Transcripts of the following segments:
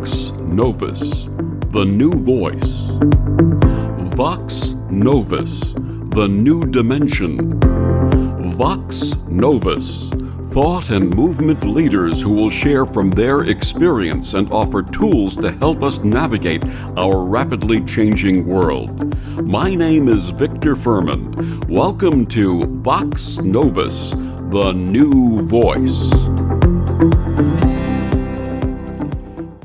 Vox Novus, the new voice. Vox Novus, the new dimension. Vox Novus, thought and movement leaders who will share from their experience and offer tools to help us navigate our rapidly changing world. My name is Victor Fuhrman. Welcome to Vox Novus, the new voice.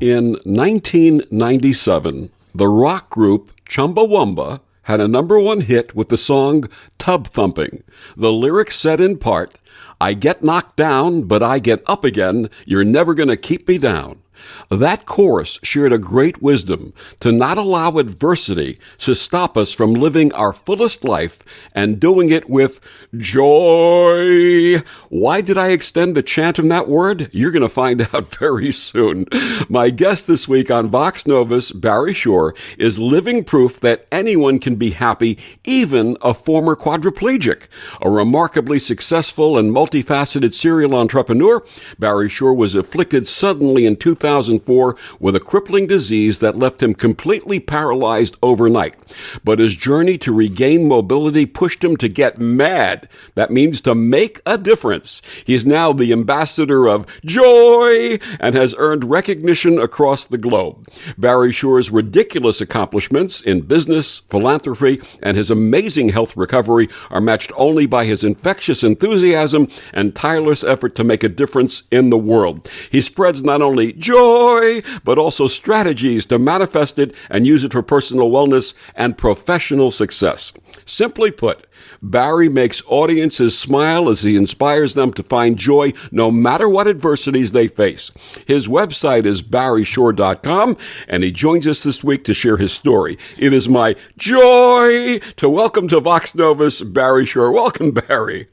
In 1997, the rock group Chumbawamba had a #1 hit with the song Tubthumping. The lyrics said in part, "I get knocked down, but I get up again. You're never going to keep me down." That chorus shared a great wisdom to not allow adversity to stop us from living our fullest life and doing it with joy. Why did I extend the chant in that word? You're going to find out very soon. My guest this week on Vox Novus, Barry Shore, is living proof that anyone can be happy, even a former quadriplegic. A remarkably successful and multifaceted serial entrepreneur, Barry Shore was afflicted suddenly in 2004 with a crippling disease that left him completely paralyzed overnight. But his journey to regain mobility pushed him to get mad. That means to make a difference. He is now the ambassador of joy and has earned recognition across the globe. Barry Shore's ridiculous accomplishments in business, philanthropy, and his amazing health recovery are matched only by his infectious enthusiasm and tireless effort to make a difference in the world. He spreads not only joy, but also strategies to manifest it and use it for personal wellness and professional success. Simply put, Barry makes audiences smile as he inspires them to find joy no matter what adversities they face. His website is barryshore.com, and he joins us this week to share his story. It is my joy to welcome to Vox Novus, Barry Shore. Welcome, Barry.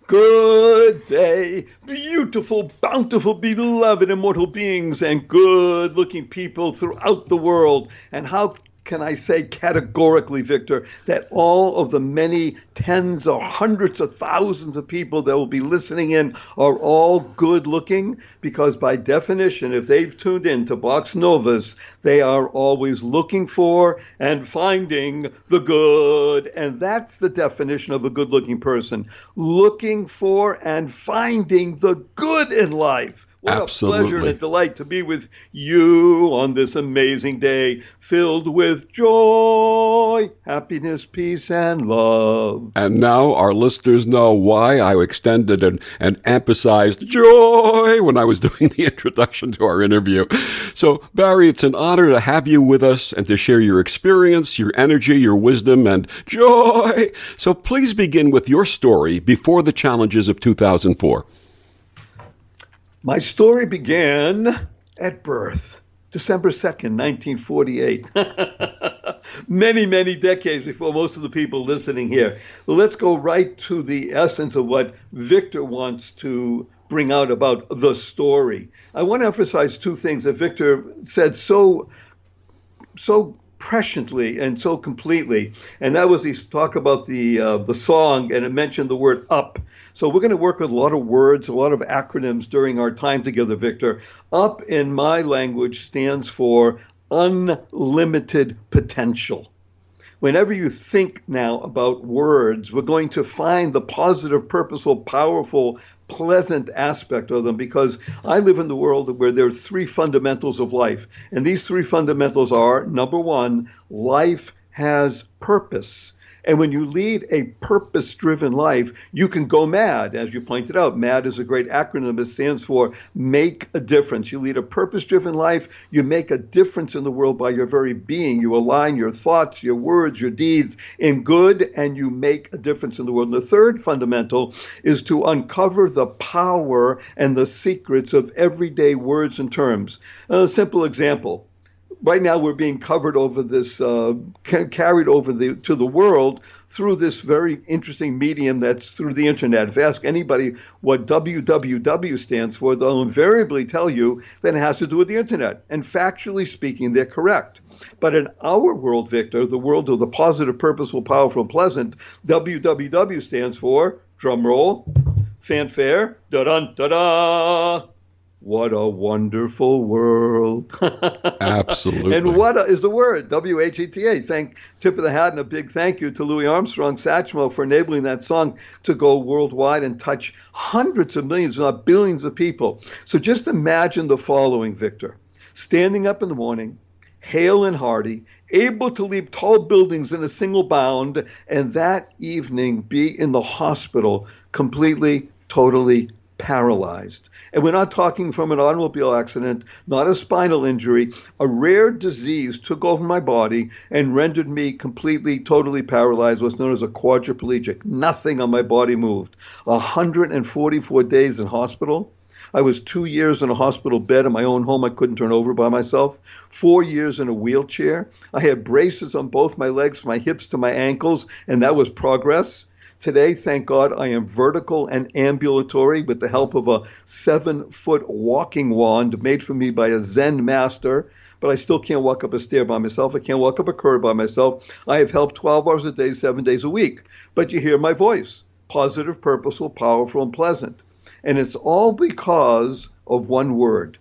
Good day, beautiful, bountiful, beloved, immortal beings and good-looking people throughout the world. And how can I say categorically, Victor, that all of the many tens or hundreds of thousands of people that will be listening in are all good-looking? Because by definition, if they've tuned in to Vox Novus, they are always looking for and finding the good. And that's the definition of a good-looking person, looking for and finding the good in life. What Absolutely. A pleasure and a delight to be with you on this amazing day filled with joy, happiness, peace, and love. And now our listeners know why I extended and emphasized joy when I was doing the introduction to our interview. So, Barry, it's an honor to have you with us and to share your experience, your energy, your wisdom, and joy. So please begin with your story before the challenges of 2004. My story began at birth, December 2nd, 1948. Many, many decades before most of the people listening here. Well, let's go right to the essence of what Victor wants to bring out about the story. I want to emphasize two things that Victor said so presciently and so completely, and that was he talked about the song, and it mentioned the word up. So we're going to work with a lot of words, a lot of acronyms during our time together, Victor. Up in my language stands for unlimited potential. Whenever you think now about words, we're going to find the positive, purposeful, powerful, pleasant aspect of them, because I live in the world where there are three fundamentals of life. And these three fundamentals are, number one, life has purpose. And when you lead a purpose-driven life, you can go mad. As you pointed out, MAD is a great acronym. It stands for make a difference. You lead a purpose-driven life, you make a difference in the world by your very being. You align your thoughts, your words, your deeds in good, and you make a difference in the world. And the third fundamental is to uncover the power and the secrets of everyday words and terms. A simple example. Right now, we're being covered over this, carried over to the world through this very interesting medium that's through the internet. If you ask anybody what www stands for, they'll invariably tell you that it has to do with the internet. And factually speaking, they're correct. But in our world, Victor, the world of the positive, purposeful, powerful, and pleasant, www stands for, drum roll, fanfare, da-dun, da-da, What a wonderful world. Absolutely. And what is the word? WHETA. Tip of the hat and a big thank you to Louis Armstrong Satchmo for enabling that song to go worldwide and touch hundreds of millions, if not billions of people. So just imagine the following, Victor. Standing up in the morning, hale and hearty, able to leap tall buildings in a single bound, and that evening be in the hospital completely, totally paralyzed. And we're not talking from an automobile accident, not a spinal injury. A rare disease took over my body and rendered me completely, totally paralyzed, what's known as a quadriplegic. Nothing on my body moved. 144 days in hospital. I was 2 years in a hospital bed in my own home I couldn't turn over by myself. 4 years in a wheelchair. I had braces on both my legs, from my hips to my ankles, and that was progress. Today, thank God, I am vertical and ambulatory with the help of a 7-foot walking wand made for me by a Zen master. But I still can't walk up a stair by myself. I can't walk up a curb by myself. I have help 12 hours a day, 7 days a week. But you hear my voice. Positive, purposeful, powerful, and pleasant. And it's all because of one word.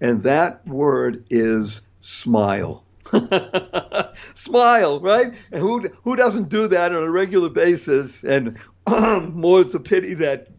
And that word is smile. Smile, right? And who doesn't do that on a regular basis? And more, it's a pity that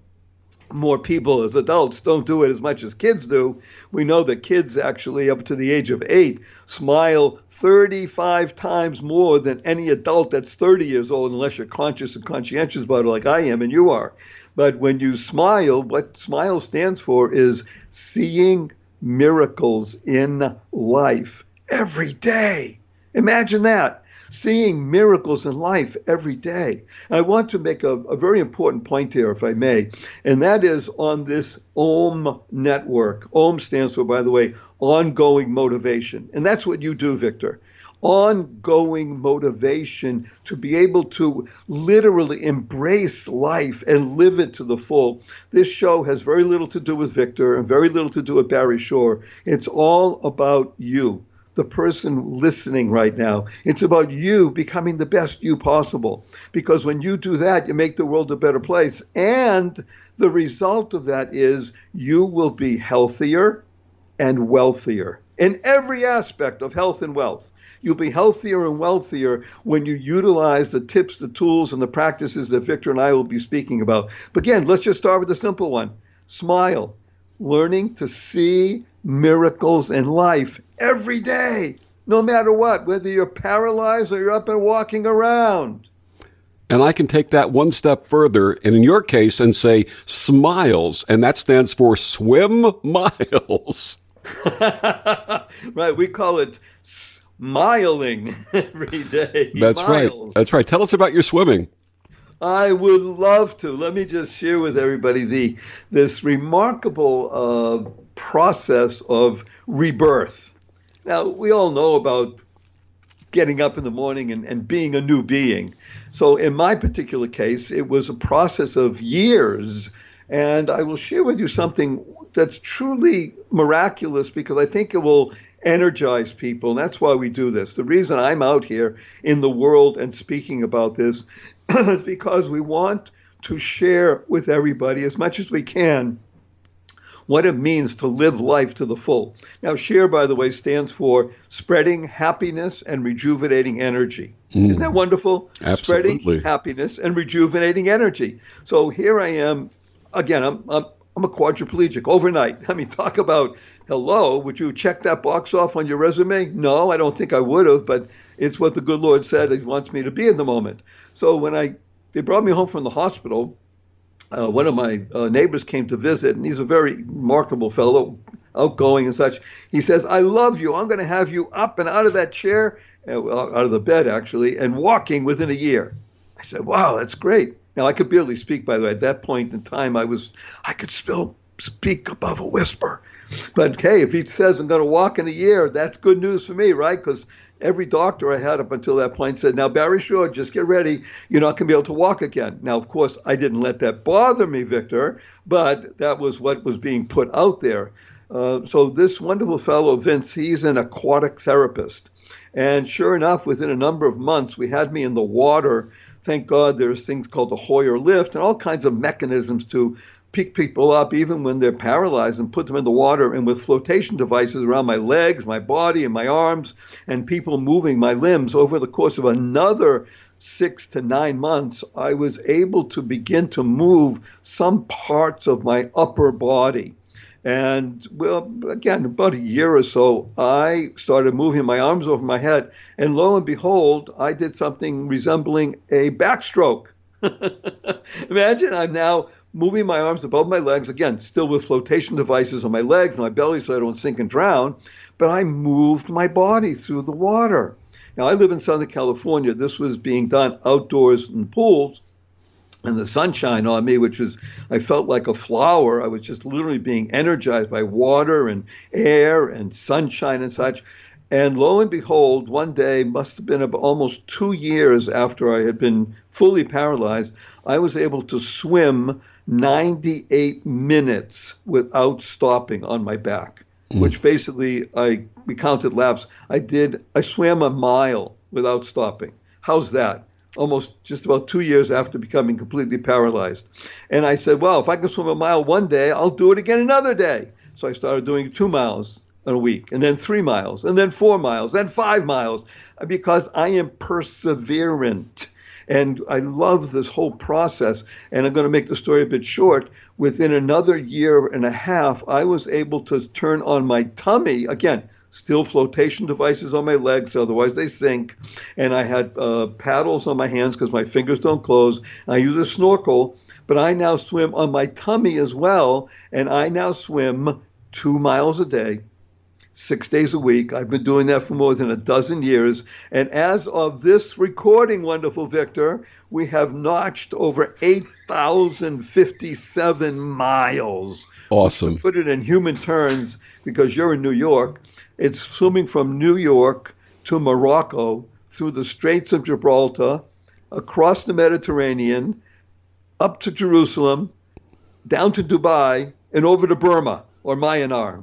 more people as adults don't do it as much as kids do. We know that kids actually up to the age of 8 smile 35 times more than any adult that's 30 years old, unless you're conscious and conscientious about it like I am and you are. But when you smile, what smile stands for is seeing miracles in life every day. Imagine that. Seeing miracles in life every day. And I want to make a very important point here, if I may, and that is on this OM network. OM stands for, by the way, ongoing motivation. And that's what you do, Victor. Ongoing motivation to be able to literally embrace life and live it to the full. This show has very little to do with Victor and very little to do with Barry Shore. It's all about you, the person listening right now. It's about you becoming the best you possible. Because when you do that, you make the world a better place. And the result of that is you will be healthier and wealthier in every aspect of health and wealth. You'll be healthier and wealthier when you utilize the tips, the tools, and the practices that Victor and I will be speaking about. But again, let's just start with the simple one. Smile. Learning to see miracles in life every day, no matter what, whether you're paralyzed or you're up and walking around. And I can take that one step further, and in your case, and say smiles, and that stands for swim miles. Right, we call it smiling every day. That's miles. Right. That's right. Tell us about your swimming. I would love to. Let me just share with everybody this remarkable process of rebirth. Now, we all know about getting up in the morning and being a new being. So in my particular case, it was a process of years. And I will share with you something that's truly miraculous because I think it will energize people. And that's why we do this. The reason I'm out here in the world and speaking about this is because we want to share with everybody as much as we can what it means to live life to the full. Now, share, by the way, stands for spreading happiness and rejuvenating energy. Isn't that wonderful? Absolutely. Spreading happiness and rejuvenating energy. So here I am. Again, I'm a quadriplegic overnight. I mean, talk about, hello, would you check that box off on your resume? No, I don't think I would have, but it's what the good Lord said He wants me to be in the moment. So when they brought me home from the hospital, one of my neighbors came to visit, and he's a very remarkable fellow, outgoing and such. He says, I love you. I'm going to have you up and out of that chair, out of the bed, actually, and walking within a year. I said, wow, that's great. Now, I could barely speak, by the way. At that point in time, I could still speak above a whisper. But, hey, if he says I'm going to walk in a year, that's good news for me, right? Because every doctor I had up until that point said, now, Barry Shore, just get ready. You're not going to be able to walk again. Now, of course, I didn't let that bother me, Victor, but that was what was being put out there. So this wonderful fellow, Vince, he's an aquatic therapist. And sure enough, within a number of months, we had me in the water. Thank God there's things called the Hoyer lift and all kinds of mechanisms to pick people up even when they're paralyzed and put them in the water, and with flotation devices around my legs, my body, and my arms, and people moving my limbs. Over the course of another 6 to 9 months, I was able to begin to move some parts of my upper body. And well, again, about a year or so, I started moving my arms over my head, and lo and behold, I did something resembling a backstroke. Imagine I'm now moving my arms above my legs, again, still with flotation devices on my legs and my belly so I don't sink and drown, but I moved my body through the water. Now, I live in Southern California. This was being done outdoors in pools, and the sunshine on me, which was, I felt like a flower. I was just literally being energized by water and air and sunshine and such. And lo and behold, one day, must have been about almost 2 years after I had been fully paralyzed, I was able to swim 98 minutes without stopping on my back, which basically, we counted laps. I swam a mile without stopping. How's that? Almost just about 2 years after becoming completely paralyzed. And I said, well, if I can swim a mile one day, I'll do it again another day. So I started doing 2 miles a week, and then 3 miles, and then 4 miles, and 5 miles, because I am perseverant. And I love this whole process. And I'm going to make the story a bit short. Within another year and a half, I was able to turn on my tummy, again, still flotation devices on my legs, otherwise they sink. And I had paddles on my hands because my fingers don't close. I use a snorkel, but I now swim on my tummy as well. And I now swim 2 miles a day, 6 days a week. I've been doing that for more than a dozen years. And as of this recording, wonderful Victor, we have notched over 8,057 miles. Awesome. To put it in human terms, because you're in New York, it's swimming from New York to Morocco, through the Straits of Gibraltar, across the Mediterranean, up to Jerusalem, down to Dubai, and over to Burma, or Myanmar.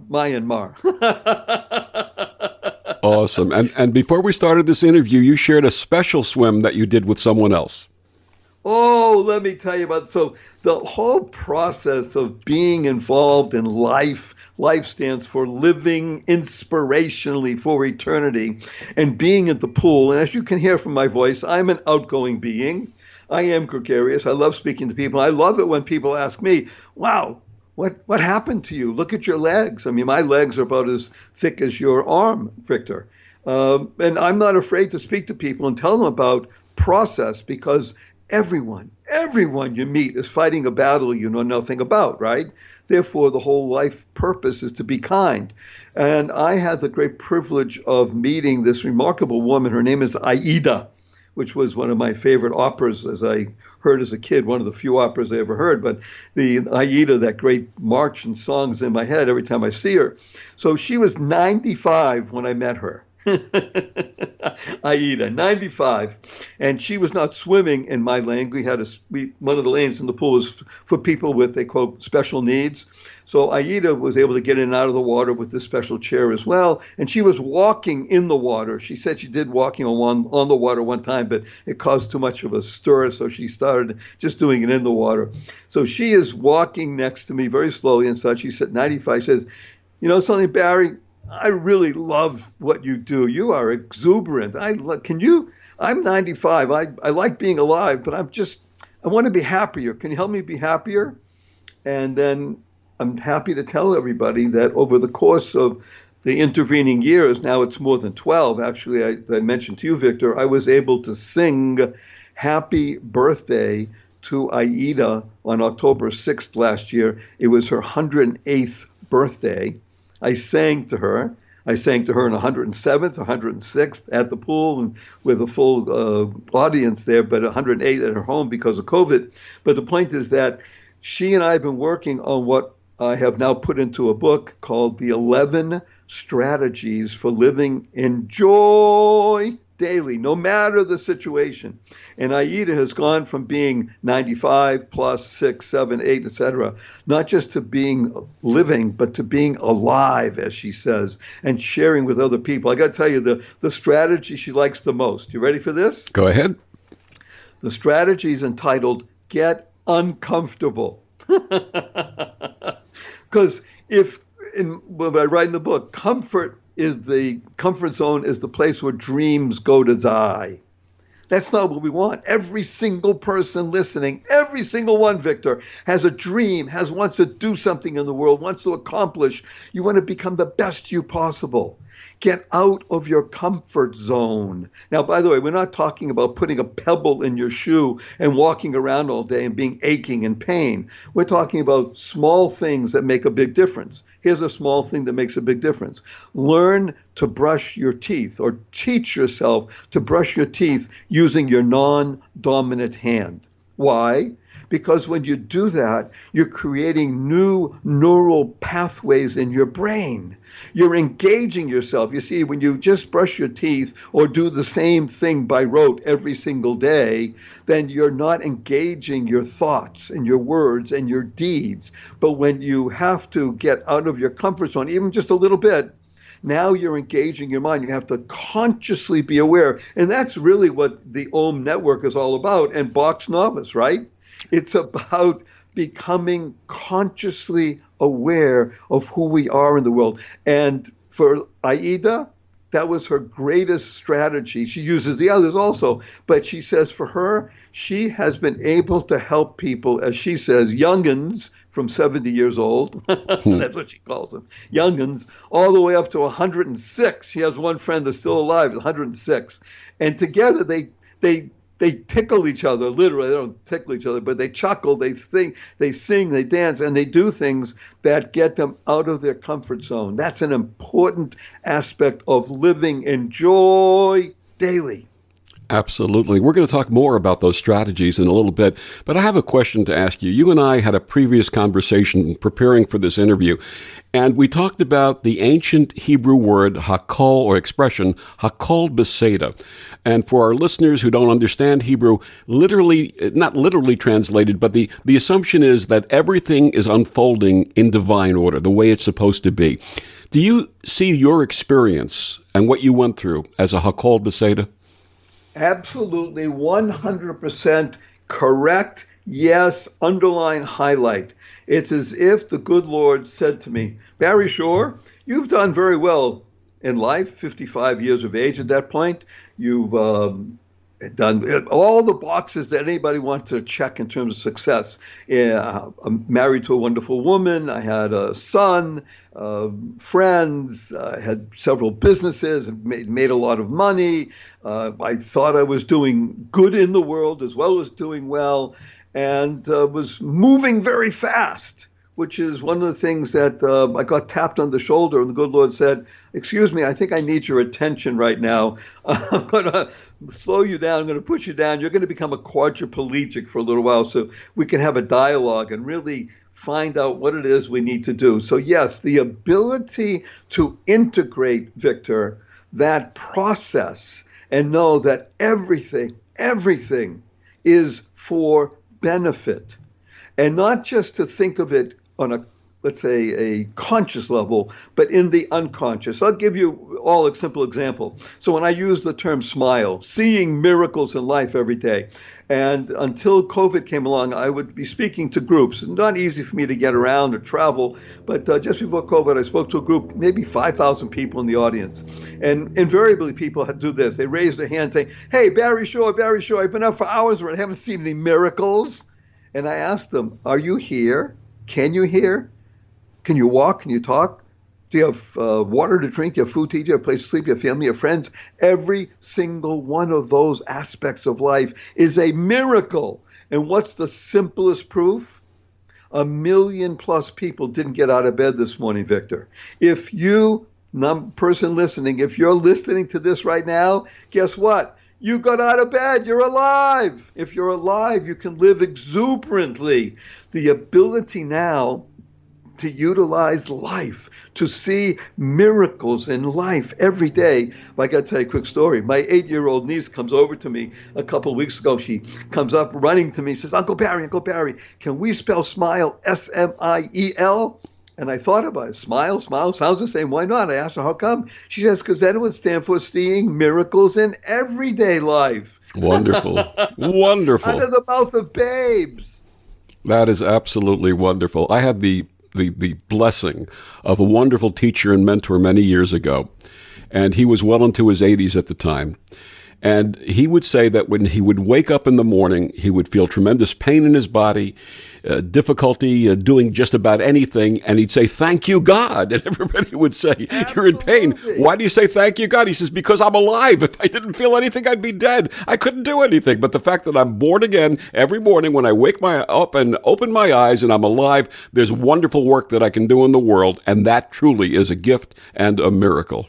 Awesome. And before we started this interview, you shared a special swim that you did with someone else. Oh, let me tell you about, so the whole process of being involved in life stands for living inspirationally for eternity, and being at the pool. And as you can hear from my voice, I'm an outgoing being. I am gregarious. I love speaking to people. I love it when people ask me, wow, what happened to you? Look at your legs. I mean, my legs are about as thick as your arm, Victor. And I'm not afraid to speak to people and tell them about process, because everyone you meet is fighting a battle you know nothing about, right? Therefore, the whole life purpose is to be kind. And I had the great privilege of meeting this remarkable woman. Her name is Aida, which was one of my favorite operas, as I heard as a kid, one of the few operas I ever heard. But the Aida, that great march and songs in my head every time I see her. So she was 95 when I met her. Aida, 95, and she was not swimming in my lane. One of the lanes in the pool was for people with, they quote, special needs. So Aida was able to get in and out of the water with this special chair as well, and she was walking in the water. She said she did walking on the water one time, but it caused too much of a stir, so she started just doing it in the water. So she is walking next to me very slowly and such. She's at 95. She says, you know something, Barry? I really love what you do. You are exuberant. I'm 95. I like being alive, but I want to be happier. Can you help me be happier? And then I'm happy to tell everybody that over the course of the intervening years, now it's more than 12, actually, I mentioned to you, Victor, I was able to sing Happy Birthday to Aida on October 6th last year. It was her 108th birthday. I sang to her on 107th, 106th at the pool and with a full audience there, but 108 at her home because of COVID. But the point is that she and I have been working on what I have now put into a book called The 11 Strategies for Living in Joy Daily, no matter the situation. And Aida has gone from being 95 plus 6, 7, 8, etc., not just to being living, but to being alive, as she says, and sharing with other people. I got to tell you, the strategy she likes the most. You ready for this? Go ahead. The strategy is entitled Get Uncomfortable. Because when I write in the book, comfort zone is the place where dreams go to die. That's not what we want. Every single person listening, every single one, Victor, has a dream, wants to do something in the world, wants to accomplish. You want to become the best you possible. Get out of your comfort zone. Now, by the way, we're not talking about putting a pebble in your shoe and walking around all day and being aching in pain. We're talking about small things that make a big difference. Here's a small thing that makes a big difference. Learn to brush your teeth, or teach yourself to brush your teeth using your non-dominant hand. Why? Because when you do that, you're creating new neural pathways in your brain. You're engaging yourself. You see, when you just brush your teeth or do the same thing by rote every single day, then you're not engaging your thoughts and your words and your deeds. But when you have to get out of your comfort zone, even just a little bit, now you're engaging your mind. You have to consciously be aware. And that's really what the OM network is all about, and Bach's Novus, right? It's about becoming consciously aware of who we are in the world. And for Aida, that was her greatest strategy. She uses the others also, but she says for her, she has been able to help people, as she says, young'uns from 70 years old. That's what she calls them, young'uns, all the way up to 106. She has one friend that's still alive at 106. And together they tickle each other, literally. They don't tickle each other, but they chuckle, they think, they sing, they dance, and they do things that get them out of their comfort zone. That's an important aspect of living in joy daily. Absolutely. We're going to talk more about those strategies in a little bit, but I have a question to ask you. You and I had a previous conversation preparing for this interview, and we talked about the ancient Hebrew word hakol, or expression hakol beseda. And for our listeners who don't understand Hebrew, literally, not literally translated, but the assumption is that everything is unfolding in divine order, the way it's supposed to be. Do you see your experience and what you went through as a hakol beseda? Absolutely, 100% correct. Yes, underline, highlight. It's as if the good Lord said to me, Barry Shore, you've done very well in life, 55 years of age at that point. You've done all the boxes that anybody wants to check in terms of success. I'm married to a wonderful woman. I had a son, friends. I had several businesses and made a lot of money. I thought I was doing good in the world as well as doing well, and was moving very fast, which is one of the things that I got tapped on the shoulder, and the good Lord said, excuse me, I think I need your attention right now. I'm going to slow you down. I'm going to push you down. You're going to become a quadriplegic for a little while so we can have a dialogue and really find out what it is we need to do. So yes, the ability to integrate, Victor, that process and know that everything is for benefit. And not just to think of it on a, let's say, a conscious level, but in the unconscious. I'll give you all a simple example. So when I use the term smile, seeing miracles in life every day, and until COVID came along, I would be speaking to groups. Not easy for me to get around or travel, but just before COVID, I spoke to a group, maybe 5,000 people in the audience. And invariably, people do this. They raise their hand saying, hey, Barry Shore, I've been up for hours and I haven't seen any miracles. And I asked them, are you here? Can you hear? Can you walk? Can you talk? Do you have water to drink? Do you have food to eat? Do you have a place to sleep? Do you have family? Do you have friends? Every single one of those aspects of life is a miracle. And what's the simplest proof? 1 million plus people didn't get out of bed this morning, Victor. If you, person listening, if you're listening to this right now, guess what? You got out of bed. You're alive. If you're alive, you can live exuberantly. The ability now to utilize life, to see miracles in life every day. I got to tell you a quick story. My 8-year-old niece comes over to me a couple of weeks ago. She comes up running to me, says, Uncle Barry, can we spell smile S-M-I-E-L? And I thought about it. Smile sounds the same. Why not? I asked her, how come? She says, because that would stand for seeing miracles in everyday life. Wonderful. Wonderful. Out of the mouth of babes. That is absolutely wonderful. I had the blessing of a wonderful teacher and mentor many years ago, and he was well into his 80s at the time. And he would say that when he would wake up in the morning, he would feel tremendous pain in his body, difficulty doing just about anything, and he'd say, "Thank you, God." And everybody would say, "You're in pain. Why do you say thank you, God?" He says, "Because I'm alive. If I didn't feel anything, I'd be dead. I couldn't do anything. But the fact that I'm born again every morning when I wake up and open my eyes and I'm alive, there's wonderful work that I can do in the world, and that truly is a gift and a miracle."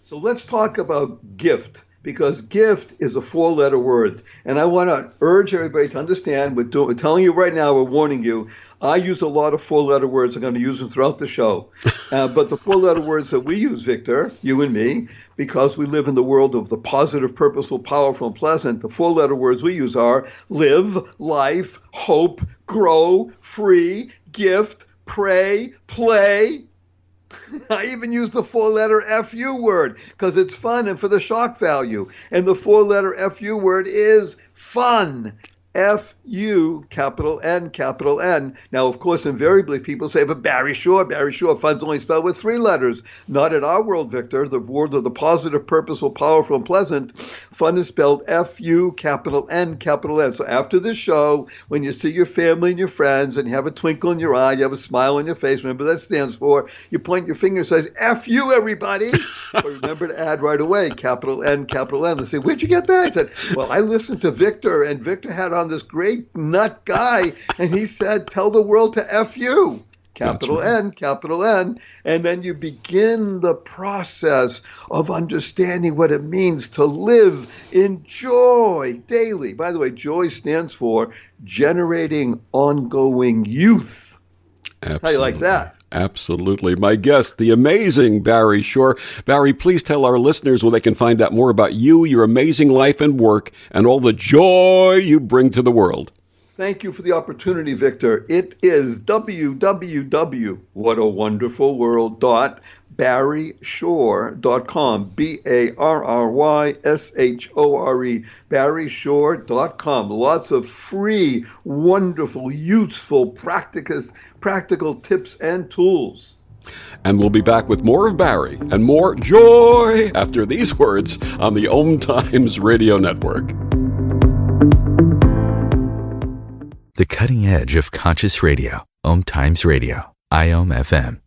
So let's talk about gift, because gift is a four-letter word. And I want to urge everybody to understand, we're telling you right now, we're warning you, I use a lot of four-letter words. I'm going to use them throughout the show. But the four-letter words that we use, Victor, you and me, because we live in the world of the positive, purposeful, powerful, and pleasant, the four-letter words we use are live, life, hope, grow, free, gift, pray, play. I even use the four-letter FU word because it's fun and for the shock value. And the four-letter FU word is fun. F-U, capital N, capital N. Now, of course, invariably people say, but Barry Shore, fun's only spelled with three letters. Not in our world, Victor. The world of the positive, purposeful, powerful, and pleasant. Fun is spelled F-U, capital N, capital N. So after this show, when you see your family and your friends and you have a twinkle in your eye, you have a smile on your face, remember that stands for, you point your finger and says, F-U, everybody. But remember to add right away, capital N, capital N. They say, where'd you get that? I said, well, I listened to Victor, and Victor had on this great nut guy, and he said, tell the world to F you. Capital N, capital N. And then you begin the process of understanding what it means to live in joy daily. By the way, joy stands for generating ongoing youth. Absolutely. How do you like that? Absolutely. My guest, the amazing Barry Shore. Barry, please tell our listeners where they can find out more about you, your amazing life and work, and all the joy you bring to the world. Thank you for the opportunity, Victor. It is www.whataWonderfulWorld.BarryShore.com, BarryShore, BarryShore.com. Lots of free, wonderful, useful, practical tips and tools. And we'll be back with more of Barry and more joy after these words on the OMTimes Radio Network. The cutting edge of conscious radio, OMTimes Radio, IOM FM.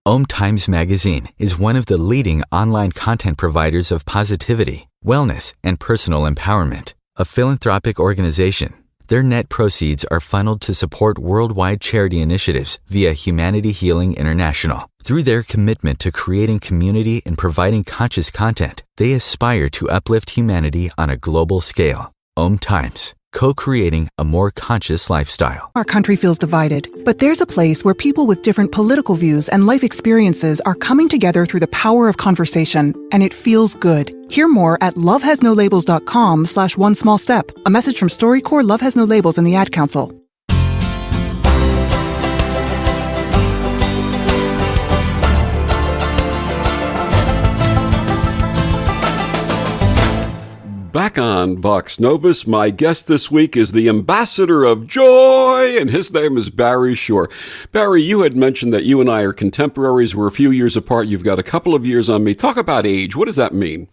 OMTimes Magazine is one of the leading online content providers of positivity, wellness, and personal empowerment. A philanthropic organization, their net proceeds are funneled to support worldwide charity initiatives via Humanity Healing International. Through their commitment to creating community and providing conscious content, they aspire to uplift humanity on a global scale. OMTimes, co-creating a more conscious lifestyle. Our country feels divided, but there's a place where people with different political views and life experiences are coming together through the power of conversation, and it feels good. Hear more at lovehasnolabels.com/one small step. A message from StoryCorps, Love Has No Labels, and the Ad Council. Back on Vox Novus, my guest this week is the ambassador of joy, and his name is Barry Shore. Barry, you had mentioned that you and I are contemporaries. We're a few years apart. You've got a couple of years on me. Talk about age. What does that mean?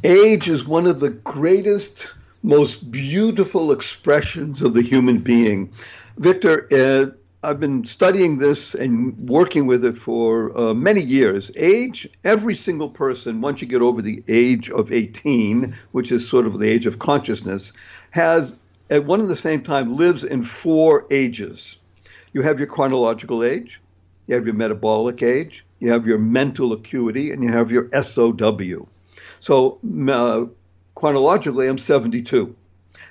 Age is one of the greatest, most beautiful expressions of the human being. Victor, I've been studying this and working with it for many years. Age, every single person, once you get over the age of 18, which is sort of the age of consciousness, has, at one and the same time, lives in four ages. You have your chronological age, you have your metabolic age, you have your mental acuity, and you have your SOW. So chronologically, I'm 72.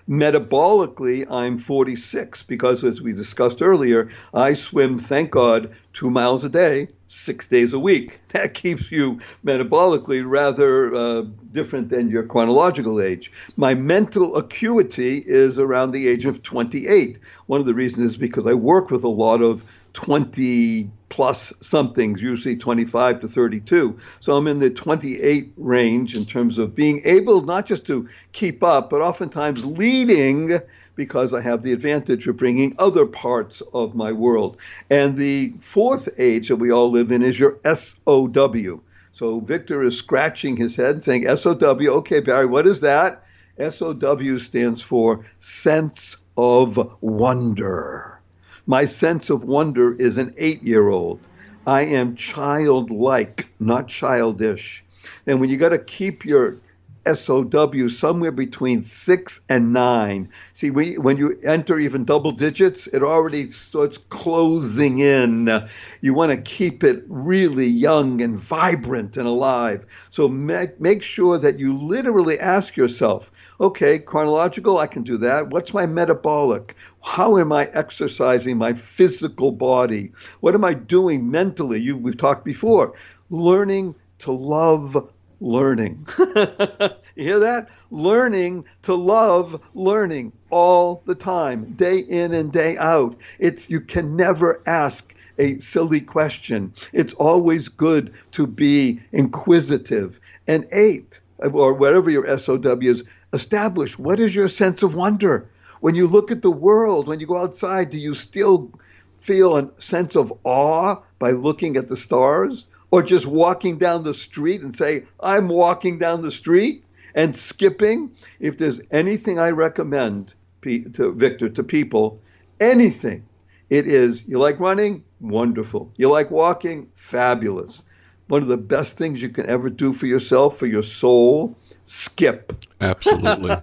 Metabolically, I'm 46 because, as we discussed earlier, I swim, thank God, 2 miles a day, 6 days a week. That keeps you metabolically rather different than your chronological age. My mental acuity is around the age of 28. One of the reasons is because I work with a lot of 20 plus somethings, usually 25 to 32. So I'm in the 28 range in terms of being able not just to keep up, but oftentimes leading, because I have the advantage of bringing other parts of my world. And the fourth age that we all live in is your SOW. So Victor is scratching his head and saying, SOW, okay, Barry, what is that? SOW stands for sense of wonder. My sense of wonder is an 8-year-old. I am childlike, not childish. And when you got to keep your SOW somewhere between 6 and 9. See, when you enter even double digits, it already starts closing in. You want to keep it really young and vibrant and alive. So make sure that you literally ask yourself, okay, chronological, I can do that. What's my metabolic? How am I exercising my physical body? What am I doing mentally? We've talked before. Learning to love learning. You hear that? Learning to love learning all the time, day in and day out. You can never ask a silly question. It's always good to be inquisitive. And 8, or whatever your SOW is, establish what is your sense of wonder. When you look at the world, when you go outside, do you still feel a sense of awe by looking at the stars? Or just walking down the street and say, I'm walking down the street and skipping? If there's anything I recommend to Victor, to people, anything, it is, you like running? Wonderful. You like walking? Fabulous. One of the best things you can ever do for yourself, for your soul, skip. Absolutely.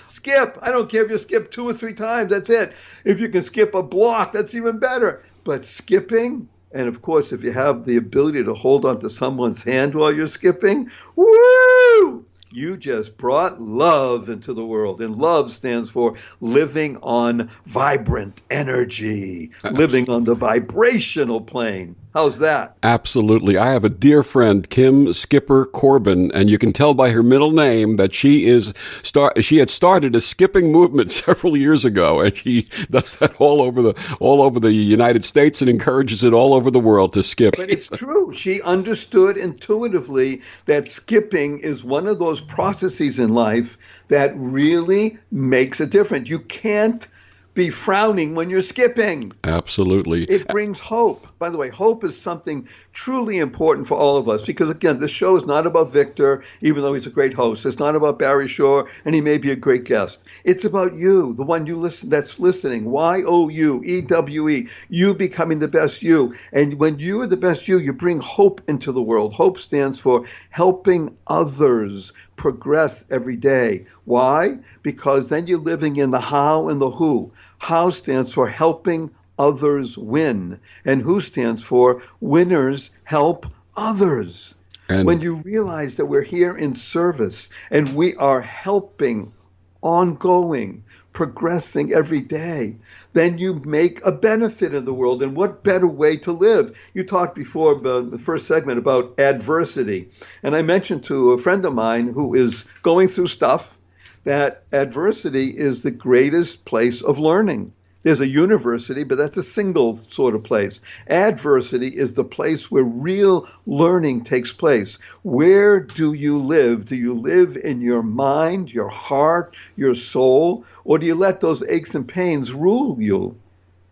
Skip. I don't care if you skip 2 or 3 times. That's it. If you can skip a block, that's even better. But skipping, and of course, if you have the ability to hold onto someone's hand while you're skipping, woo! You just brought love into the world. And love stands for living on vibrant energy, living on the vibrational plane. How's that? Absolutely. I have a dear friend, Kim Skipper Corbin, and you can tell by her middle name that she had started a skipping movement several years ago, and she does that all over the United States and encourages it all over the world to skip. But it's true. She understood intuitively that skipping is one of those processes in life that really makes a difference. You can't be frowning when you're skipping. Absolutely. It brings hope. By the way, hope is something truly important for all of us, because again, this show is not about Victor, even though he's a great host. It's not about Barry Shore, and he may be a great guest. It's about you, the one that's listening. YOUEWE, you becoming the best you. And when you are the best you bring hope into the world. Hope stands for helping others progress every day. Why? Because then you're living in the how and the who. How stands for helping others win, and who stands for winners help others. And when you realize that we're here in service and we are helping, ongoing, progressing every day, then you make a benefit in the world. And what better way to live? You talked before about the first segment about adversity. And I mentioned to a friend of mine who is going through stuff that adversity is the greatest place of learning. There's a university, but that's a single sort of place. Adversity is the place where real learning takes place. Where do you live? Do you live in your mind, your heart, your soul, or do you let those aches and pains rule you?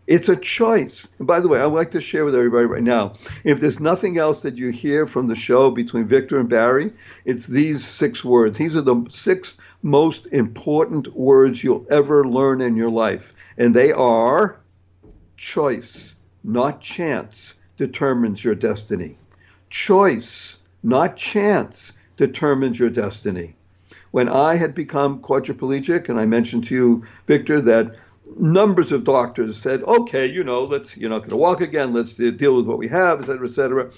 It's a choice. And by the way, I'd like to share with everybody right now, if there's nothing else that you hear from the show between Victor and Barry, it's these 6 words. These are the 6 most important words you'll ever learn in your life. And they are: choice, not chance, determines your destiny. Choice, not chance, determines your destiny. When I had become quadriplegic, and I mentioned to you, Victor, that numbers of doctors said, okay, you're not going to walk again, let's deal with what we have, et cetera, et cetera.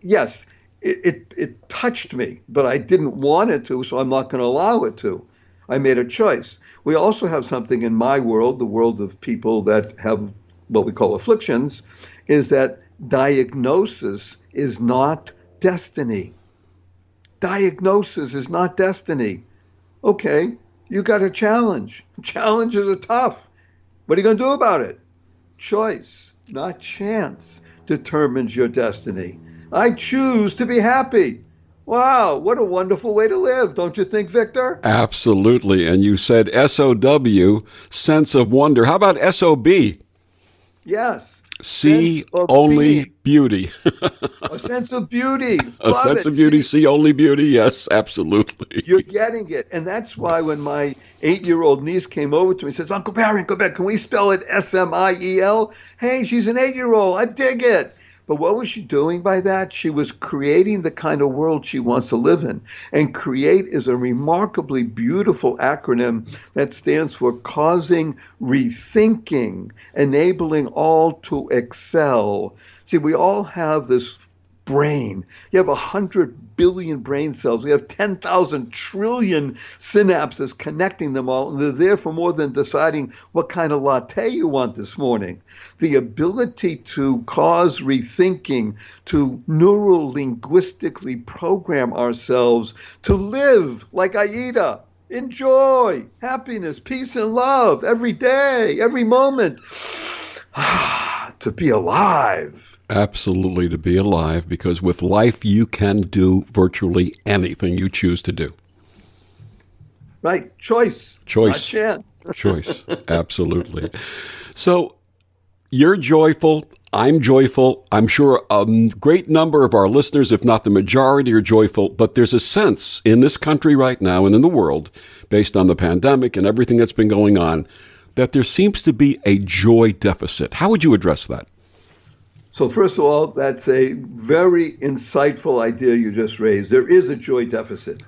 Yes, it touched me, but I didn't want it to, so I'm not going to allow it to. I made a choice. We also have something in my world, the world of people that have what we call afflictions, is that diagnosis is not destiny. Diagnosis is not destiny. Okay, you got a challenge. Challenges are tough. What are you going to do about it? Choice. not chance, determines your destiny. I choose to be happy. Wow, what a wonderful way to live, don't you think, Victor? Absolutely. And you said SOW, sense of wonder. How about SOB? Yes. See only being. beauty. A sense of beauty. A sense of beauty, see only beauty. Yes, absolutely. You're getting it. And that's why when my 8-year-old niece came over to me and says, Uncle Barry, can we spell it Smiel? Hey, she's an 8-year-old. I dig it. But what was she doing by that? She was creating the kind of world she wants to live in. And CREATE is a remarkably beautiful acronym that stands for causing rethinking, enabling all to excel. See, we all have this brain. You have 100 billion brain cells. We have 10,000 trillion synapses connecting them all, and they're there for more than deciding what kind of latte you want this morning. The ability to cause rethinking, to neuro-linguistically program ourselves to live like Aida, enjoy happiness, peace, and love every day, every moment. To be alive. Absolutely, to be alive, because with life you can do virtually anything you choose to do. Right. Choice. Not chance. Choice. Absolutely. So you're joyful. I'm joyful. I'm sure a great number of our listeners, if not the majority, are joyful. But there's a sense in this country right now and in the world, based on the pandemic and everything that's been going on, that there seems to be a joy deficit. How would you address that? So first of all, that's a very insightful idea you just raised. There is a joy deficit.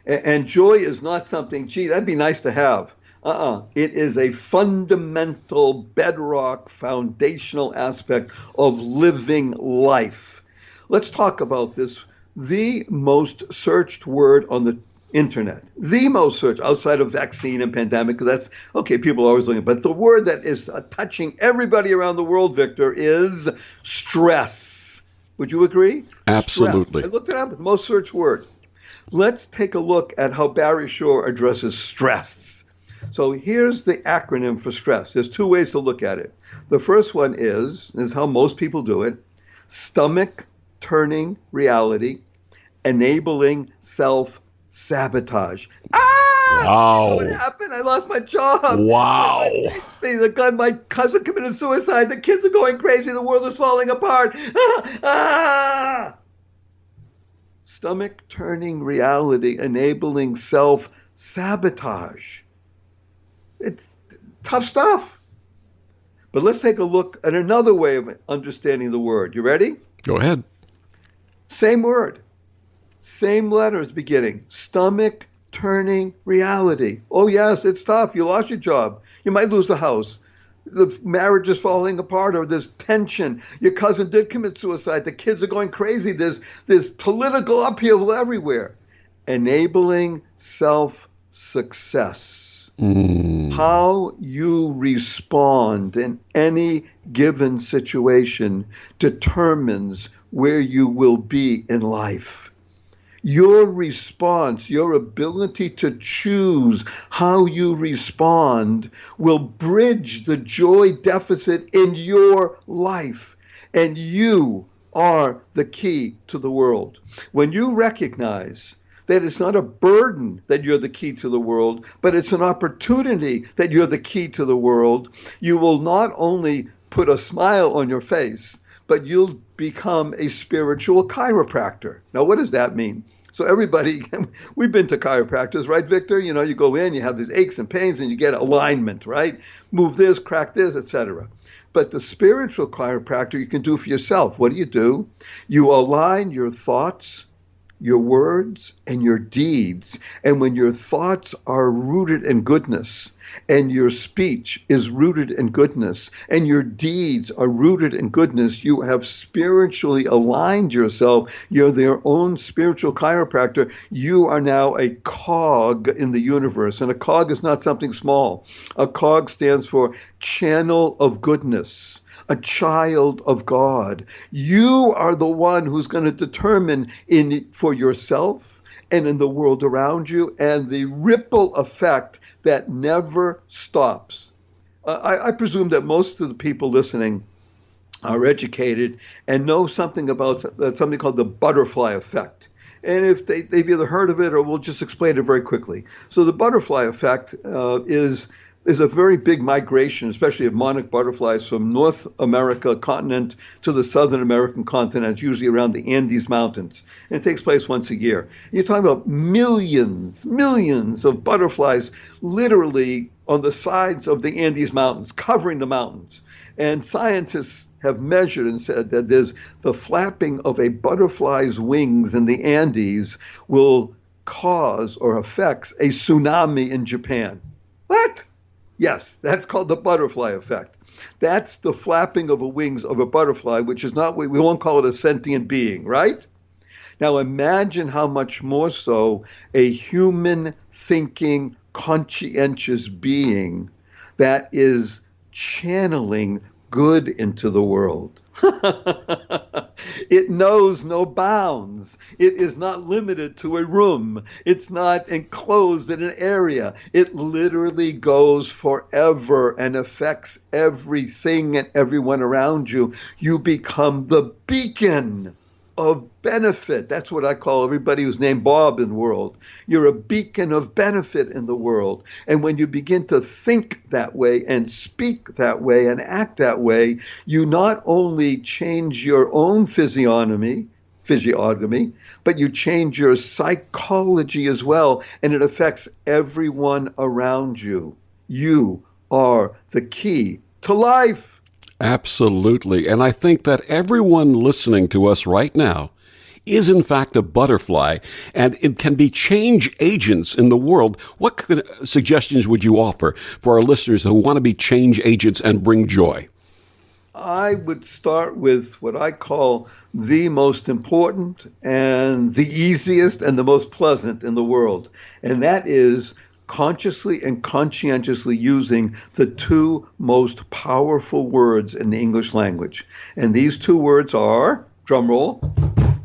And joy is not something, gee, that'd be nice to have. It is a fundamental, bedrock, foundational aspect of living life. Let's talk about this. The most searched word on the internet, the most searched outside of vaccine and pandemic, that's okay, people are always looking, but the word that is touching everybody around the world, Victor, is stress. Would you agree? Absolutely. Stress. I looked it up, the most searched word. Let's take a look at how Barry Shore addresses stress. So here's the acronym for stress. There's two ways to look at it. The first one is how most people do it, stomach turning reality, enabling self-sabotage. Wow. What happened? I lost my job. Wow. My cousin committed suicide. The kids are going crazy. The world is falling apart. Stomach turning reality, enabling self-sabotage. It's tough stuff. But let's take a look at another way of understanding the word. You ready? Go ahead. Same word. Same letters beginning. Stomach turning reality. Oh, yes, it's tough. You lost your job. You might lose the house. The marriage is falling apart, or there's tension. Your cousin did commit suicide. The kids are going crazy. There's political upheaval everywhere. Enabling self-success. How you respond in any given situation determines where you will be in life. Your response, your ability to choose how you respond will bridge the joy deficit in your life. And you are the key to the world. When you recognize that it's not a burden that you're the key to the world, but it's an opportunity that you're the key to the world, you will not only put a smile on your face, but you'll become a spiritual chiropractor. Now, what does that mean? So everybody, we've been to chiropractors, right, Victor? You know, you go in, you have these aches and pains, and you get alignment, right? Move this, crack this, etc. But the spiritual chiropractor you can do for yourself. What do? You align your thoughts, your words, and your deeds. And when your thoughts are rooted in goodness, and your speech is rooted in goodness, and your deeds are rooted in goodness, you have spiritually aligned yourself. You're their own spiritual chiropractor. You are now a cog in the universe. And a cog is not something small. A cog stands for channel of goodness, a child of God. You are the one who's going to determine for yourself and in the world around you, and the ripple effect that never stops. I presume that most of the people listening are educated and know something about something called the butterfly effect. And if they've either heard of it or we'll just explain it very quickly. So the butterfly effect is a very big migration, especially of monarch butterflies from North America continent to the Southern American continent, usually around the Andes Mountains. And it takes place once a year. You're talking about millions of butterflies literally on the sides of the Andes Mountains, covering the mountains. And scientists have measured and said that there's the flapping of a butterfly's wings in the Andes will cause or affects a tsunami in Japan. What? Yes, that's called the butterfly effect. That's the flapping of the wings of a butterfly, which is not, we won't call it a sentient being, right? Now imagine how much more so a human thinking, conscientious being that is channeling good into the world. It knows no bounds. It is not limited to a room. It's not enclosed in an area. It literally goes forever and affects everything and everyone around you. You become the beacon of benefit. That's what I call everybody who's named Bob in the world. You're a beacon of benefit in the world. And when you begin to think that way and speak that way and act that way, you not only change your own physiognomy, but you change your psychology as well, and it affects everyone around you. You are the key to life. Absolutely. And I think that everyone listening to us right now is in fact a butterfly, and it can be change agents in the world. What suggestions would you offer for our listeners who want to be change agents and bring joy? I would start with what I call the most important and the easiest and the most pleasant in the world, and that is consciously and conscientiously using the two most powerful words in the English language. And these two words are, drumroll,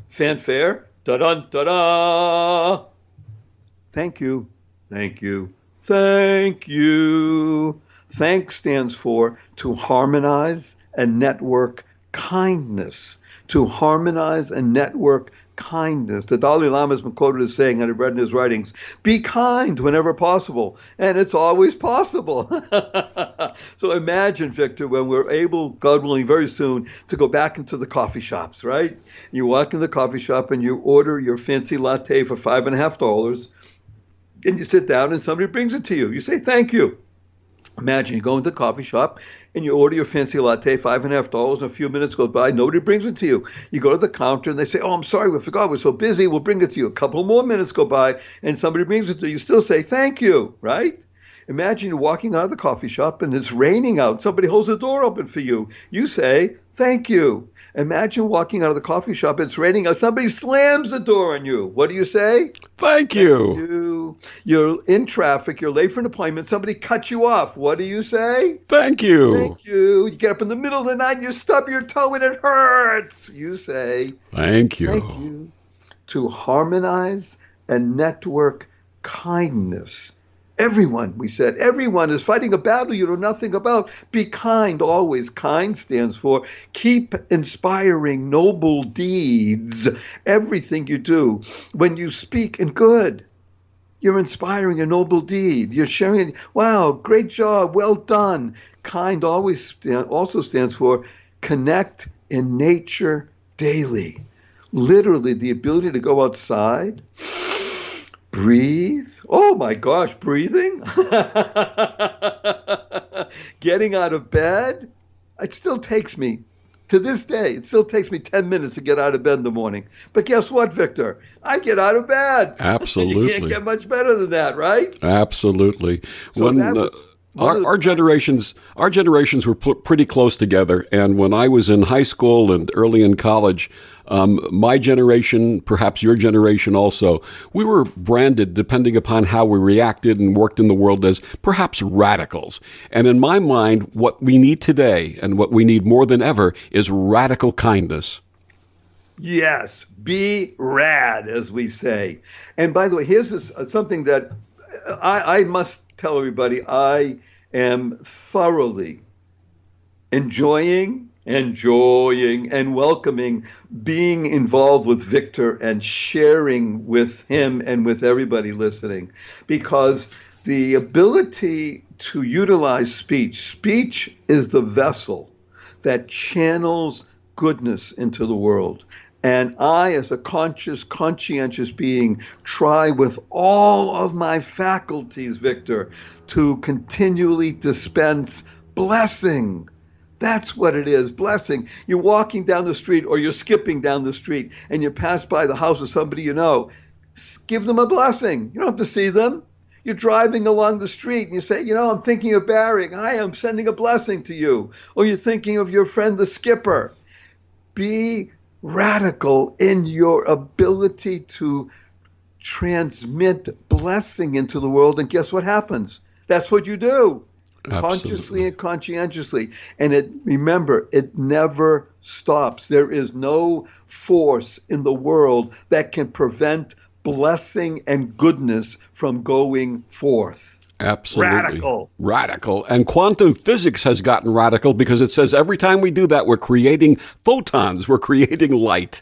fanfare, da-dun, da-da. Thank you, thank you, thank you. Thank stands for to harmonize and network kindness. To harmonize and network kindness. The Dalai Lama has been quoted as saying, and I've read in his writings, be kind whenever possible. And it's always possible. So imagine, Victor, when we're able, God willing, very soon, to go back into the coffee shops, right? You walk in the coffee shop and you order your fancy latte for $5.50, and you sit down and somebody brings it to you. You say, thank you. Imagine you go into the coffee shop and you order your fancy latte, $5.50, and a few minutes goes by, nobody brings it to you. You go to the counter and they say, oh, I'm sorry, we forgot, we're so busy, we'll bring it to you. A couple more minutes go by and somebody brings it to you. You still say, thank you, right? Imagine you're walking out of the coffee shop and it's raining out. Somebody holds the door open for you. You say, thank you. Imagine walking out of the coffee shop, it's raining out. Somebody slams the door on you. What do you say? Thank you. Thank you. You're in traffic. You're late for an appointment. Somebody cuts you off. What do you say? Thank you. Thank you. You get up in the middle of the night and you stub your toe and it hurts. You say, thank you. Thank you. To harmonize and network kindness. Everyone, we said, everyone is fighting a battle you know nothing about. Be kind always. Kind stands for keep inspiring noble deeds. Everything you do. When you speak in good, you're inspiring a noble deed. You're sharing, wow, great job, well done. Kind always also stands for connect in nature daily. Literally the ability to go outside, breathe. Oh my gosh, breathing? Getting out of bed. It still takes me, to this day, it still takes me 10 minutes to get out of bed in the morning. But guess what, Victor? I get out of bed. Absolutely. You can't get much better than that, right? Absolutely. So Our generations were pretty close together, and when I was in high school and early in college, my generation, perhaps your generation also, we were branded, depending upon how we reacted and worked in the world, as perhaps radicals. And in my mind, what we need today, and what we need more than ever, is radical kindness. Yes, be rad, as we say. And by the way, here's something that I must tell everybody I am thoroughly enjoying enjoying and welcoming being involved with Victor and sharing with him and with everybody listening. Because the ability to utilize speech is the vessel that channels goodness into the world. And I, as a conscious, conscientious being, try with all of my faculties, Victor, to continually dispense blessing. That's what it is, blessing. You're walking down the street or you're skipping down the street and you pass by the house of somebody you know. Give them a blessing. You don't have to see them. You're driving along the street and you say, I'm thinking of Barry. Hi, I'm sending a blessing to you. Or you're thinking of your friend, the skipper. Be radical in your ability to transmit blessing into the world. And guess what happens? That's what you do. Absolutely. Consciously and conscientiously. And remember, it never stops. There is no force in the world that can prevent blessing and goodness from going forth. Absolutely. Radical. And quantum physics has gotten radical because it says every time we do that, we're creating photons, we're creating light.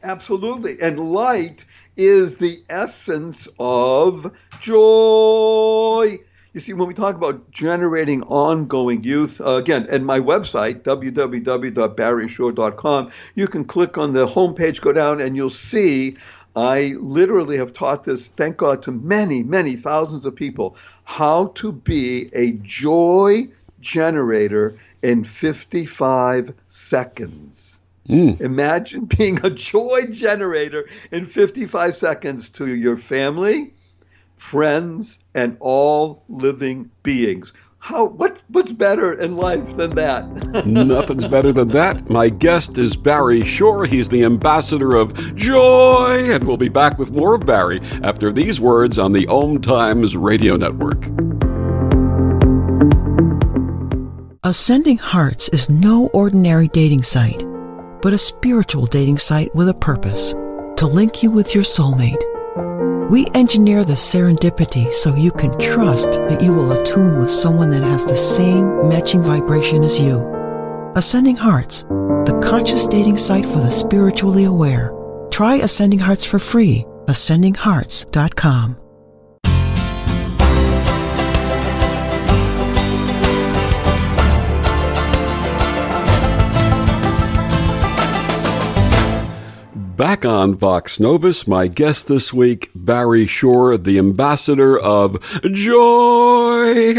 Absolutely. And light is the essence of joy. You see, when we talk about generating ongoing youth, again, at my website, www.barryshore.com, you can click on the homepage, go down, and you'll see I literally have taught this, thank God, to many, many thousands of people, how to be a joy generator in 55 seconds. Imagine being a joy generator in 55 seconds to your family, friends, and all living beings. What's better in life than that? Nothing's better than that. My guest is Barry Shore. He's the ambassador of joy, and we'll be back with more of Barry after these words on the OMTimes radio network. Ascending Hearts is no ordinary dating site, but a spiritual dating site with a purpose, to link you with your soulmate. We engineer the serendipity so you can trust that you will attune with someone that has the same matching vibration as you. Ascending Hearts, the conscious dating site for the spiritually aware. Try Ascending Hearts for free. ascendinghearts.com. Back on Vox Novus, my guest this week, Barry Shore, the ambassador of joy.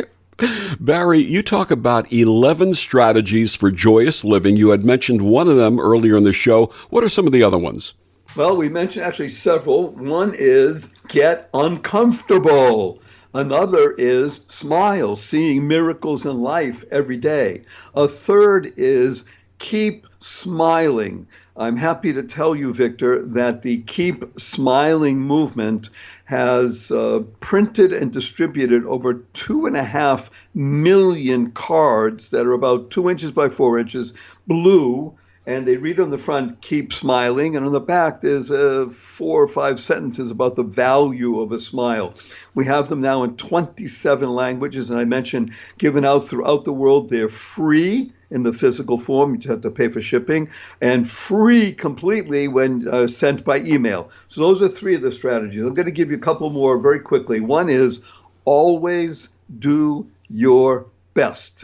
Barry, you talk about 11 strategies for joyous living. You had mentioned one of them earlier in the show. What are some of the other ones? Well, we mentioned actually several. One is get uncomfortable. Another is smile, seeing miracles in life every day. A third is keep smiling. I'm happy to tell you, Victor, that the Keep Smiling movement has printed and distributed over 2.5 million cards that are about 2 inches by 4 inches, blue, and they read on the front, keep smiling, and on the back there's 4 or 5 sentences about the value of a smile. We have them now in 27 languages, and I mentioned given out throughout the world. They're free in the physical form. You just have to pay for shipping, and free completely when sent by email. So those are 3 of the strategies. I'm going to give you a couple more very quickly. One is always do your best.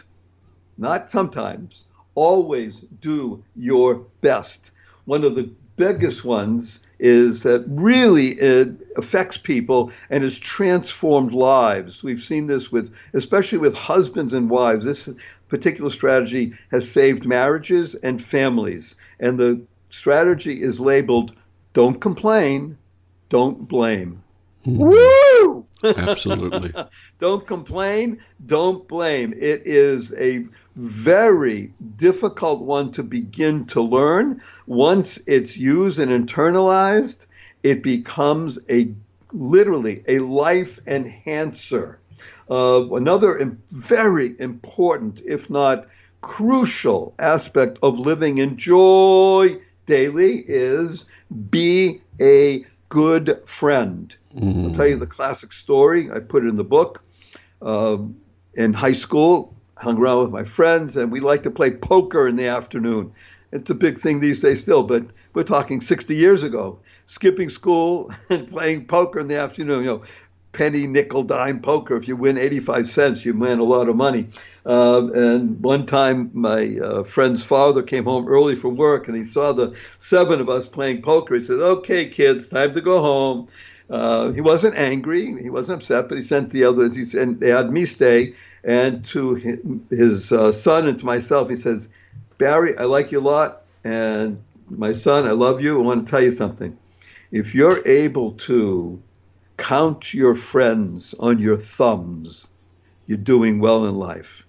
Not sometimes. Always do your best. One of the biggest ones is that really it affects people and has transformed lives. We've seen this especially with husbands and wives. This particular strategy has saved marriages and families. And the strategy is labeled, don't complain, don't blame. Woo! Absolutely. Don't complain, don't blame. It is a very difficult one to begin to learn. Once it's used and internalized, it becomes literally a life enhancer. Another very important, if not crucial, aspect of living in joy daily is be a good friend. I'll tell you the classic story. I put it in the book. In high school, hung around with my friends, and we like to play poker in the afternoon. It's a big thing these days still, but we're talking 60 years ago. Skipping school and playing poker in the afternoon, penny, nickel, dime poker. If you win 85 cents, you win a lot of money. And one time my friend's father came home early from work, and he saw the 7 of us playing poker. He said, "Okay, kids, time to go home." He wasn't angry. He wasn't upset, but he sent the others. And they had me stay. And to his son and to myself, he says, "Barry, I like you a lot. And my son, I love you. I want to tell you something. If you're able to count your friends on your thumbs, you're doing well in life.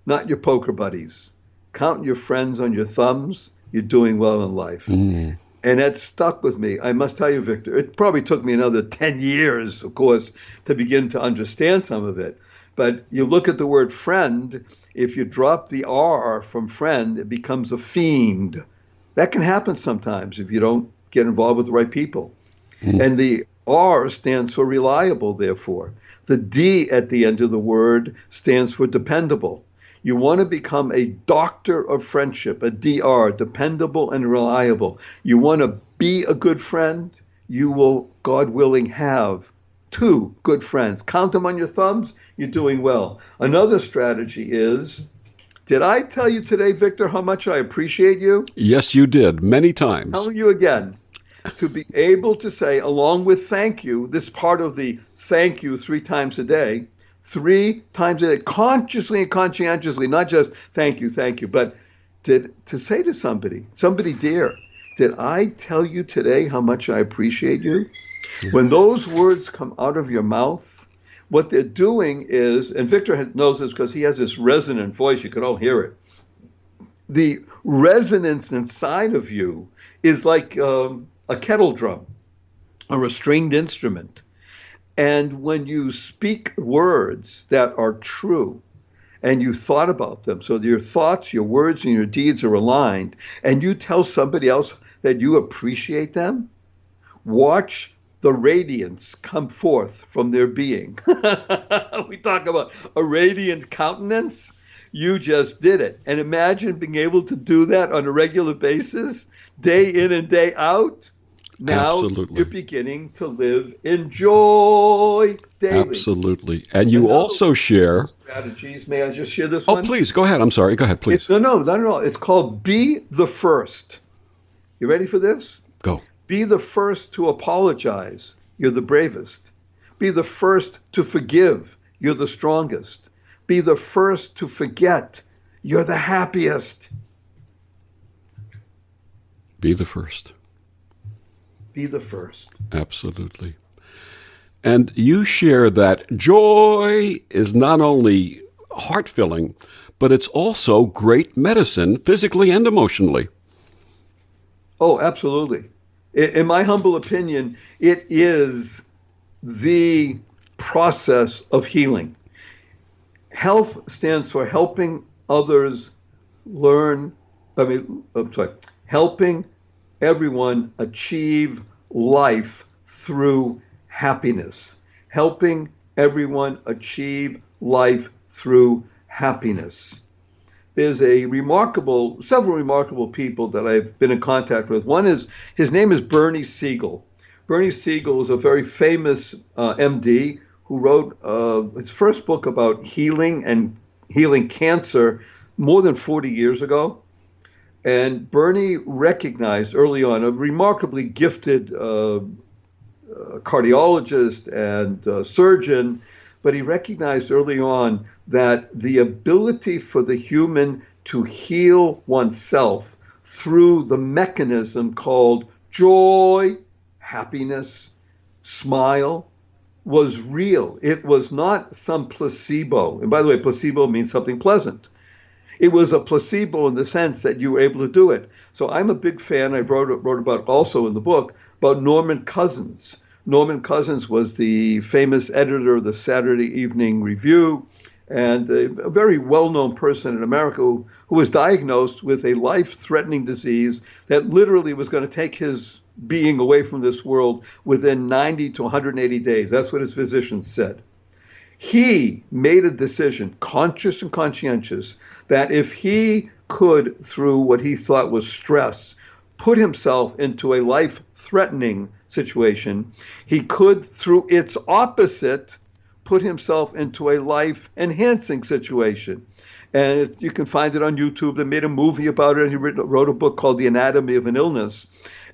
Not your poker buddies. Count your friends on your thumbs, you're doing well in life." And that stuck with me. I must tell you, Victor, it probably took me another 10 years, of course, to begin to understand some of it. But you look at the word friend, if you drop the R from friend, it becomes a fiend. That can happen sometimes if you don't get involved with the right people. And the R stands for reliable, therefore. The D at the end of the word stands for dependable. You want to become a doctor of friendship, a DR, dependable and reliable. You want to be a good friend, you will, God willing, have 2 good friends. Count them on your thumbs, you're doing well. Another strategy is, did I tell you today, Victor, how much I appreciate you? Yes, you did, many times. Telling you again, to be able to say, along with thank you, this part of the thank you 3 times a day, 3 times a day, consciously and conscientiously, not just thank you, but to say to somebody dear, did I tell you today how much I appreciate you? When those words come out of your mouth, what they're doing is, and Victor knows this because he has this resonant voice, you can all hear it. The resonance inside of you is like a kettle drum or a stringed instrument. And when you speak words that are true and you thought about them, so your thoughts, your words, and your deeds are aligned, and you tell somebody else that you appreciate them, watch the radiance come forth from their being. We talk about a radiant countenance. You just did it. And imagine being able to do that on a regular basis, day in and day out. Now Absolutely. You're beginning to live in joy daily. Absolutely. And you also share strategies. May I just share this one? one? Oh, please. Go ahead. I'm sorry. Go ahead, please. No, not at all. It's called Be the First. You ready for this? Go. Be the first to apologize. You're the bravest. Be the first to forgive. You're the strongest. Be the first to forget. You're the happiest. Be the first. Be the first. Absolutely. And you share that joy is not only heart-filling, but it's also great medicine, physically and emotionally. Oh, absolutely. In my humble opinion, it is the process of healing. Health stands for helping others helping everyone achieve life through happiness. Helping everyone achieve life through happiness. There's several remarkable people that I've been in contact with. One is, his name is Bernie Siegel. Bernie Siegel is a very famous MD who wrote his first book about healing and healing cancer more than 40 years ago. And Bernie recognized early on, a remarkably gifted cardiologist and surgeon, but he recognized early on that the ability for the human to heal oneself through the mechanism called joy, happiness, smile, was real. It was not some placebo. And by the way, placebo means something pleasant. It was a placebo in the sense that you were able to do it. So I'm a big fan, I wrote about also in the book, about Norman Cousins. Norman Cousins was the famous editor of the Saturday Evening Review and a very well-known person in America who was diagnosed with a life-threatening disease that literally was going to take his being away from this world within 90 to 180 days. That's what his physicians said. He made a decision, conscious and conscientious, that if he could, through what he thought was stress, put himself into a life-threatening situation, he could, through its opposite, put himself into a life-enhancing situation. And you can find it on YouTube. They made a movie about it, and he wrote a book called The Anatomy of an Illness.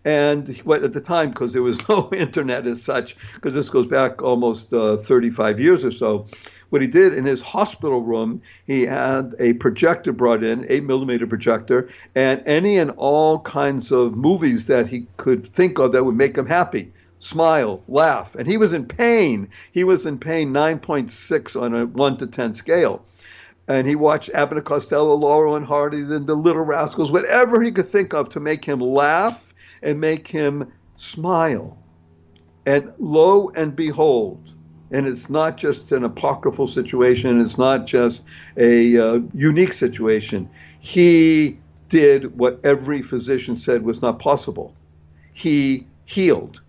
And at the time, because there was no internet as such, because this goes back almost 35 years or so, what he did in his hospital room, he had a projector brought in, 8mm projector, and any and all kinds of movies that he could think of that would make him happy. Smile, laugh. And he was in pain. He was in pain 9.6 on a 1 to 10 scale. And he watched Abbott and Costello, Laurel and Hardy, then the Little Rascals, whatever he could think of to make him laugh and make him smile. And lo and behold, and it's not just an apocryphal situation, it's not just a unique situation, he did what every physician said was not possible. He healed.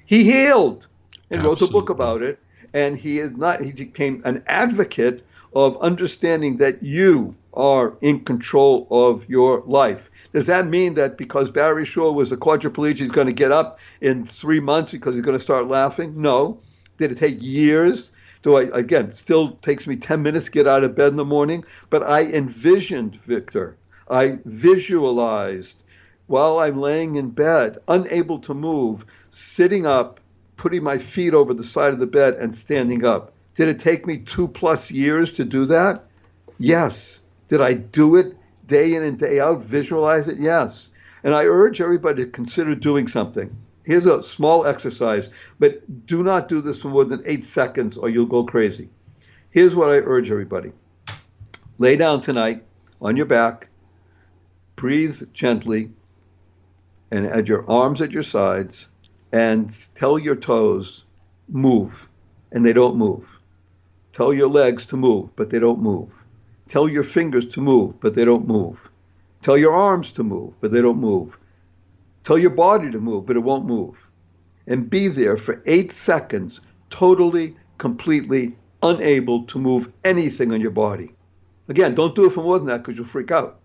He healed and wrote a book about it. And he became an advocate of understanding that you are in control of your life. Does that mean that because Barry Shore was a quadriplegic, he's going to get up in 3 months because he's going to start laughing? No. Did it take years? Still takes me 10 minutes to get out of bed in the morning. But I envisioned, Victor, I visualized while I'm laying in bed, unable to move, sitting up, putting my feet over the side of the bed and standing up. Did it take me 2+ years to do that? Yes. Did I do it day in and day out, visualize it? Yes. And I urge everybody to consider doing something. Here's a small exercise, but do not do this for more than 8 seconds or you'll go crazy. Here's what I urge everybody. Lay down tonight on your back, breathe gently, and add your arms at your sides, and tell your toes, move, and they don't move. Tell your legs to move, but they don't move. Tell your fingers to move, but they don't move. Tell your arms to move, but they don't move. Tell your body to move, but it won't move. And be there for 8 seconds, totally, completely unable to move anything on your body. Again, don't do it for more than that because you'll freak out.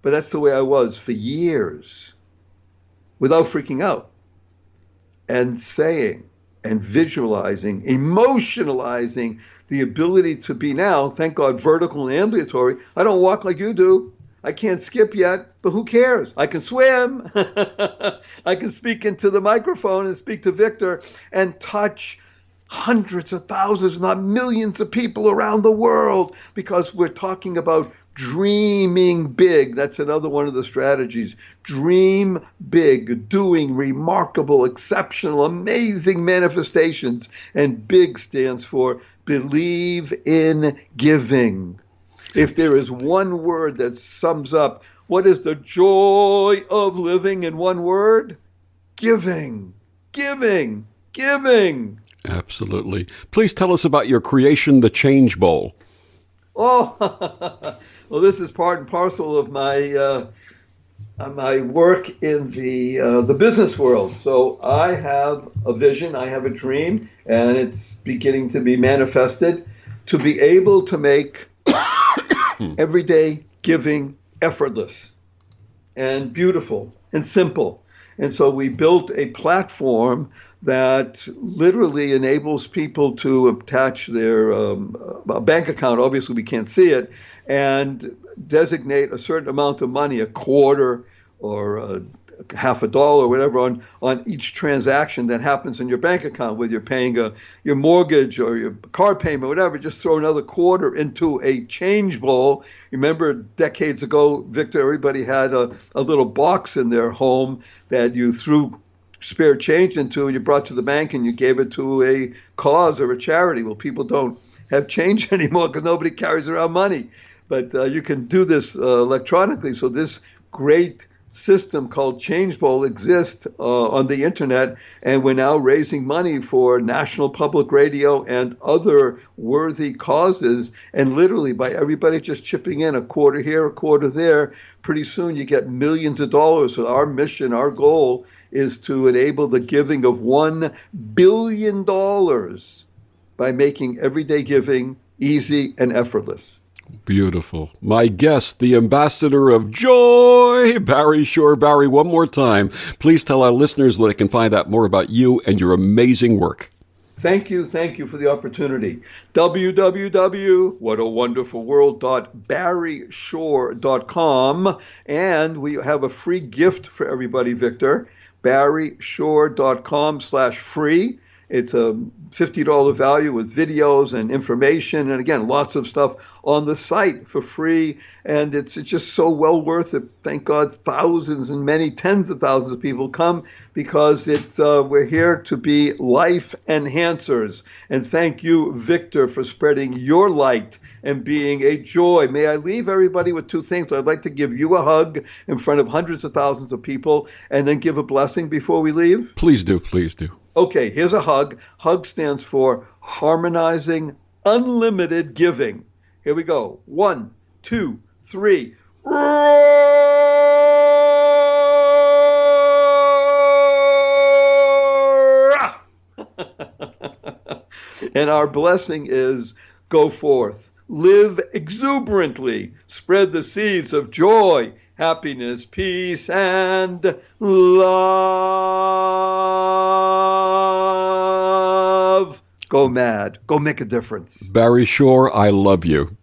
But that's the way I was for years, without freaking out. And saying and visualizing, emotionalizing the ability to be now, thank God, vertical and ambulatory. I don't walk like you do. I can't skip yet, but who cares? I can swim. I can speak into the microphone and speak to Victor and touch hundreds of thousands, not millions of people around the world, because we're talking about dreaming big. That's another one of the strategies. Dream big, doing remarkable, exceptional, amazing manifestations. And big stands for believe in giving. If there is one word that sums up what is the joy of living in one word, giving, giving, giving. Absolutely. Please tell us about your creation, the Change Bowl. Oh, well, this is part and parcel of my work in the business world. So I have a vision, I have a dream, and it's beginning to be manifested to be able to make everyday giving effortless and beautiful and simple. And so we built a platform that literally enables people to attach their bank account. Obviously, we can't see it, and designate a certain amount of money, a quarter or half $1 or whatever, on each transaction that happens in your bank account, whether you're paying your mortgage or your car payment, whatever. Just throw another quarter into a change bowl. Remember decades ago, Victor, everybody had a little box in their home that you threw spare change into and you brought to the bank and you gave it to a cause or a charity. Well, people don't have change anymore because nobody carries around money. But you can do this electronically. So this great system called Change Bowl exists on the internet, and we're now raising money for National Public Radio and other worthy causes. And literally by everybody just chipping in a quarter here, a quarter there, pretty soon you get millions of dollars. So our mission, our goal is to enable the giving of $1 billion by making everyday giving easy and effortless. Beautiful. My guest, the ambassador of joy, Barry Shore. Barry, one more time, please tell our listeners where they can find out more about you and your amazing work. Thank you for the opportunity. www.whatawonderfulworld.barryshore.com. And we have a free gift for everybody, Victor. barryshore.com/free. It's a $50 value with videos and information, and again, lots of stuff on the site for free, and it's just so well worth it. Thank God thousands and many tens of thousands of people come because we're here to be life enhancers. And thank you, Victor, for spreading your light and being a joy. May I leave everybody with two things. I'd like to give you a hug in front of hundreds of thousands of people and then give a blessing before we leave. Please do, please do. Okay, here's a hug. Hug stands for Harmonizing Unlimited Giving. Here we go. 1, 2, 3. And our blessing is go forth, live exuberantly, spread the seeds of joy, happiness, peace, and love. Go mad. Go make a difference. Barry Shore, I love you.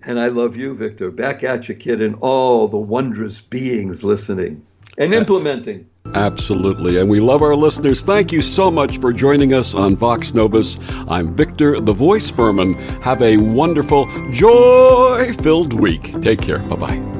And I love you, Victor. Back at you, kid, and all the wondrous beings listening and implementing. Absolutely. And we love our listeners. Thank you so much for joining us on Vox Novus. I'm Victor, the Voice Fuhrman. Have a wonderful, joy-filled week. Take care. Bye-bye.